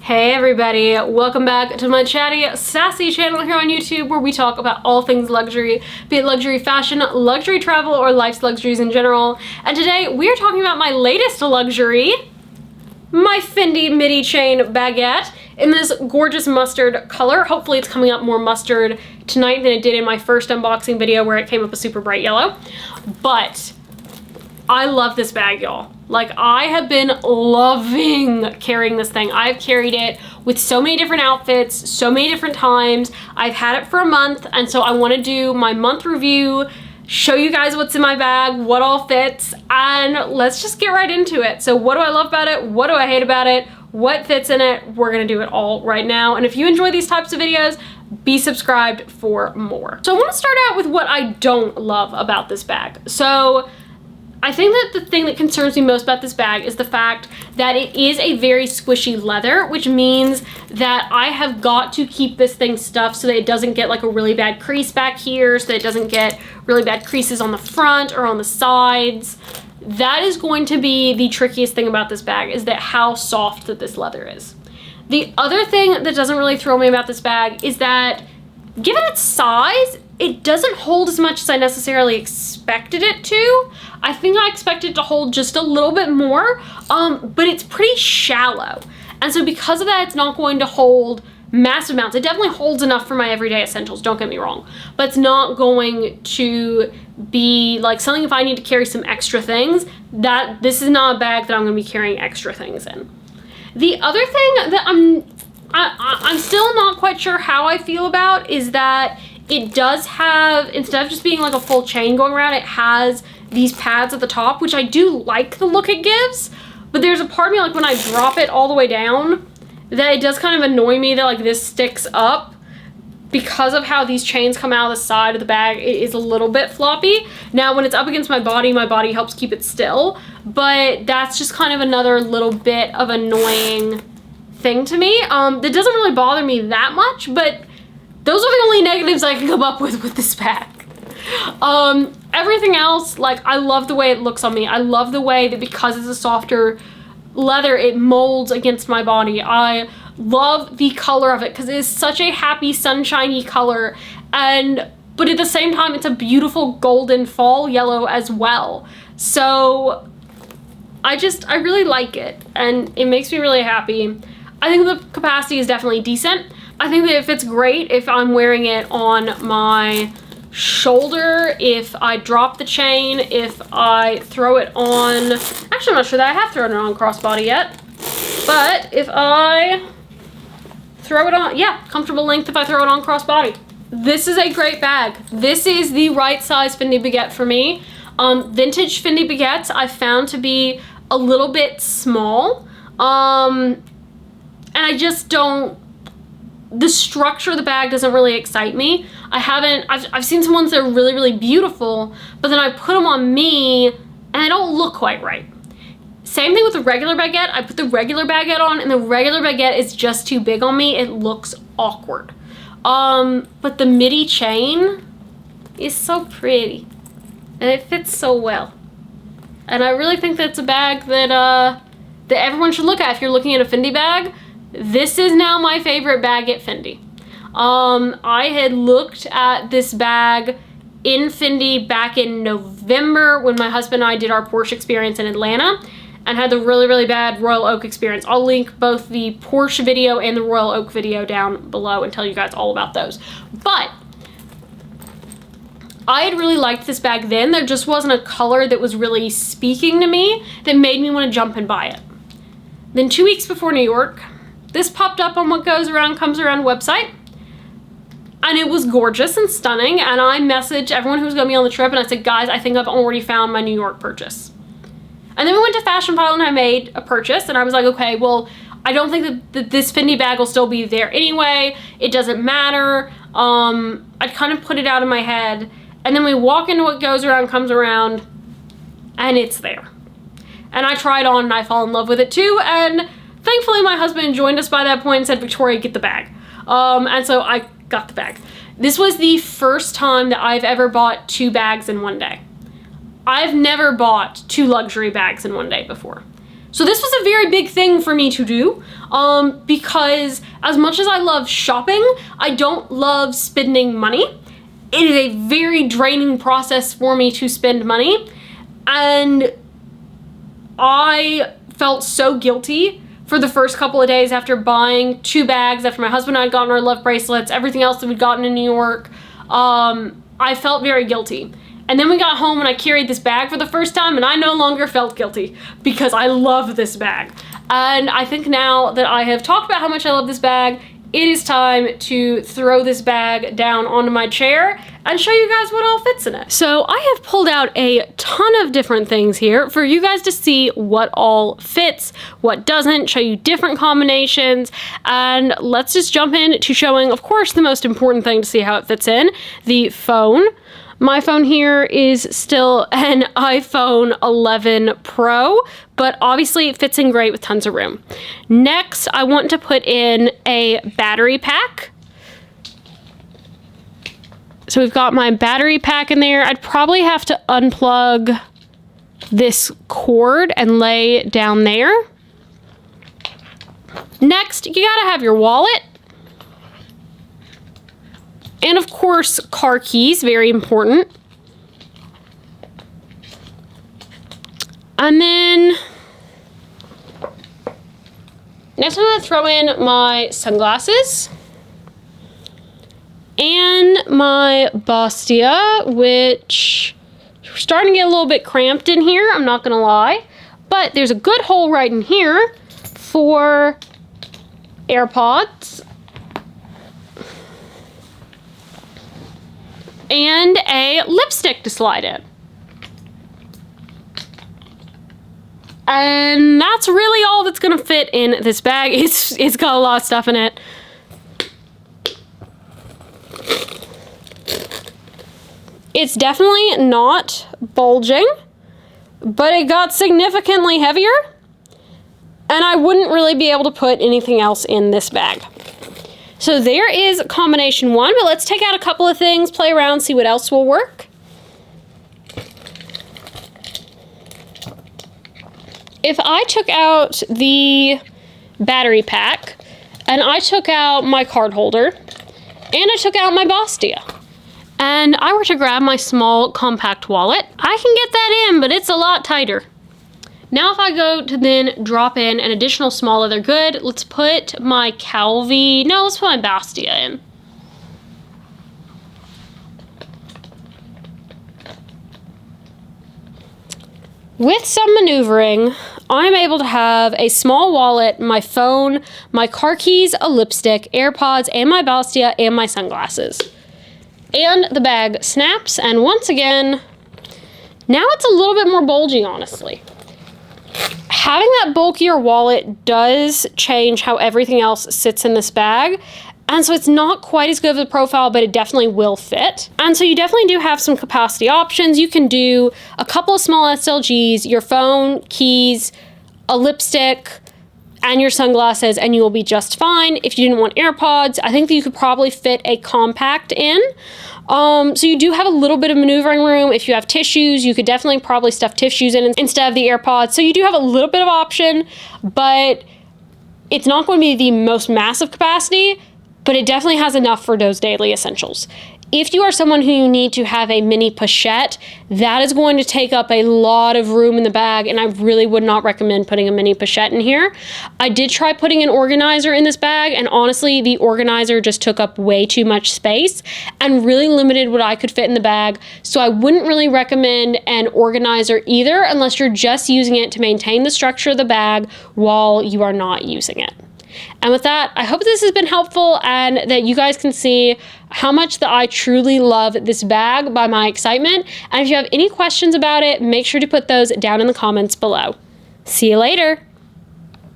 Hey everybody, welcome back to my chatty, sassy channel here on YouTube where we talk about all things luxury, be it luxury fashion, luxury travel, or life's luxuries in general. And today we are talking about my latest luxury, my Fendi Midi chain baguette in this gorgeous mustard color. Hopefully it's coming up more mustard tonight than it did in my first unboxing video where it came up a super bright yellow. But I love this bag, y'all. Like, I have been loving carrying this thing. I've carried it with so many different outfits, so many different times. I've had it for a month, and so I want to do my month review, show you guys what's in my bag, what all fits, and let's just get right into it. So what do I love about it? What do I hate about it? What fits in it? We're gonna do it all right now. And if you enjoy these types of videos, be subscribed for more. So I want to start out with what I don't love about this bag. So I think that the thing that concerns me most about this bag is the fact that it is a very squishy leather, which means that I have got to keep this thing stuffed so that it doesn't get like a really bad crease back here, so that it doesn't get really bad creases on the front or on the sides. That is going to be the trickiest thing about this bag, is that how soft that this leather is. The other thing that doesn't really throw me about this bag is that given its size, it doesn't hold as much as I necessarily expected it to. I think I expected it to hold just a little bit more, but it's pretty shallow. And so because of that, it's not going to hold massive amounts. It definitely holds enough for my everyday essentials, don't get me wrong, but it's not going to be like something if I need to carry some extra things, that this is not a bag that I'm gonna be carrying extra things in. The other thing that I'm still not quite sure how I feel about is that it does have, instead of just being like a full chain going around, it has these pads at the top, which I do like the look it gives, but there's a part of me, like when I drop it all the way down, that it does kind of annoy me that like this sticks up because of how these chains come out of the side of the bag. It is a little bit floppy. Now when it's up against my body helps keep it still, but that's just kind of another little bit of annoying thing to me. That doesn't really bother me that much, but those are the only negatives I can come up with this bag. Everything else, like, I love the way it looks on me. I love the way that because it's a softer leather, it molds against my body. I love the color of it because it is such a happy, sunshiny color, but at the same time, it's a beautiful golden fall yellow as well. So I really like it, and it makes me really happy. I think the capacity is definitely decent. I think that it fits great if I'm wearing it on my shoulder, if I drop the chain, if I throw it on, actually I'm not sure that I have thrown it on crossbody yet, but if I throw it on, yeah, comfortable length if I throw it on crossbody. This is a great bag. This is the right size Fendi baguette for me. Vintage Fendi baguettes I found to be a little bit small, and I just don't, the structure of the bag doesn't really excite me. I've seen some ones that are really, really beautiful, but then I put them on me and they don't look quite right. Same thing with the regular baguette. I put the regular baguette on and the regular baguette is just too big on me. It looks awkward. But the Midi chain is so pretty and it fits so well. And I really think that's a bag that everyone should look at. If you're looking at a Fendi bag, this is now my favorite bag at Fendi. I had looked at this bag in Fendi back in November when my husband and I did our Porsche experience in Atlanta and had the really, really bad Royal Oak experience. I'll link both the Porsche video and the Royal Oak video down below and tell you guys all about those. But I had really liked this bag then. There just wasn't a color that was really speaking to me that made me want to jump and buy it. Then 2 weeks before New York, this popped up on What Goes Around Comes Around website, and it was gorgeous and stunning, and I messaged everyone who was going to be on the trip, and I said, guys, I think I've already found my New York purchase. And then we went to Fashion File, and I made a purchase, and I was like, okay, well, I don't think that this Fendi bag will still be there anyway. It doesn't matter. I'd kind of put it out in my head, and then we walk into What Goes Around Comes Around, and it's there. And I tried on, and I fall in love with it too, and thankfully, my husband joined us by that point and said, Victoria, get the bag. And so I got the bag. This was the first time that I've ever bought 2 bags in one day. I've never bought 2 luxury bags in one day before. So this was a very big thing for me to do, because as much as I love shopping, I don't love spending money. It is a very draining process for me to spend money, and I felt so guilty for the first couple of days after buying 2 bags, after my husband and I had gotten our love bracelets, everything else that we'd gotten in New York. I felt very guilty. And then we got home and I carried this bag for the first time, and I no longer felt guilty because I love this bag. And I think now that I have talked about how much I love this bag, it is time to throw this bag down onto my chair and show you guys what all fits in it. So I have pulled out a ton of different things here for you guys to see what all fits, what doesn't, show you different combinations, and let's just jump in to showing, of course, the most important thing to see how it fits in, the phone. My phone here is still an iPhone 11 Pro, but obviously it fits in great with tons of room. Next, I want to put in a battery pack. So we've got my battery pack in there. I'd probably have to unplug this cord and lay down there. Next, you gotta have your wallet. And of course, car keys, very important. And then, next I'm gonna throw in my sunglasses and my Bastia, which we're starting to get a little bit cramped in here, I'm not gonna lie. But there's a good hole right in here for AirPods. And a lipstick to slide in. And that's really all that's gonna fit in this bag. It's got a lot of stuff in it. It's definitely not bulging, but it got significantly heavier, and I wouldn't really be able to put anything else in this bag. So there is combination 1, but let's take out a couple of things, play around, see what else will work. If I took out the battery pack, and I took out my card holder, and I took out my Bastia, and I were to grab my small compact wallet, I can get that in, but it's a lot tighter. Now if I go to then drop in an additional small leather good, let's put my let's put my Bastia in. With some maneuvering, I'm able to have a small wallet, my phone, my car keys, a lipstick, AirPods, and my Bastia, and my sunglasses. And the bag snaps, and once again, now it's a little bit more bulgy, honestly. Having that bulkier wallet does change how everything else sits in this bag, and so it's not quite as good of a profile, but it definitely will fit. And so you definitely do have some capacity options. You can do a couple of small SLGs, your phone, keys, a lipstick, and your sunglasses, and you will be just fine. If you didn't want AirPods, I think that you could probably fit a compact in. So you do have a little bit of maneuvering room. If you have tissues, you could definitely probably stuff tissues in instead of the AirPods. So you do have a little bit of option, but it's not going to be the most massive capacity, but it definitely has enough for those daily essentials. If you are someone who you need to have a mini pochette, that is going to take up a lot of room in the bag, and I really would not recommend putting a mini pochette in here. I did try putting an organizer in this bag, and honestly, the organizer just took up way too much space and really limited what I could fit in the bag, so I wouldn't really recommend an organizer either unless you're just using it to maintain the structure of the bag while you are not using it. And with that, I hope this has been helpful and that you guys can see how much that I truly love this bag by my excitement. And if you have any questions about it, make sure to put those down in the comments below. See you later.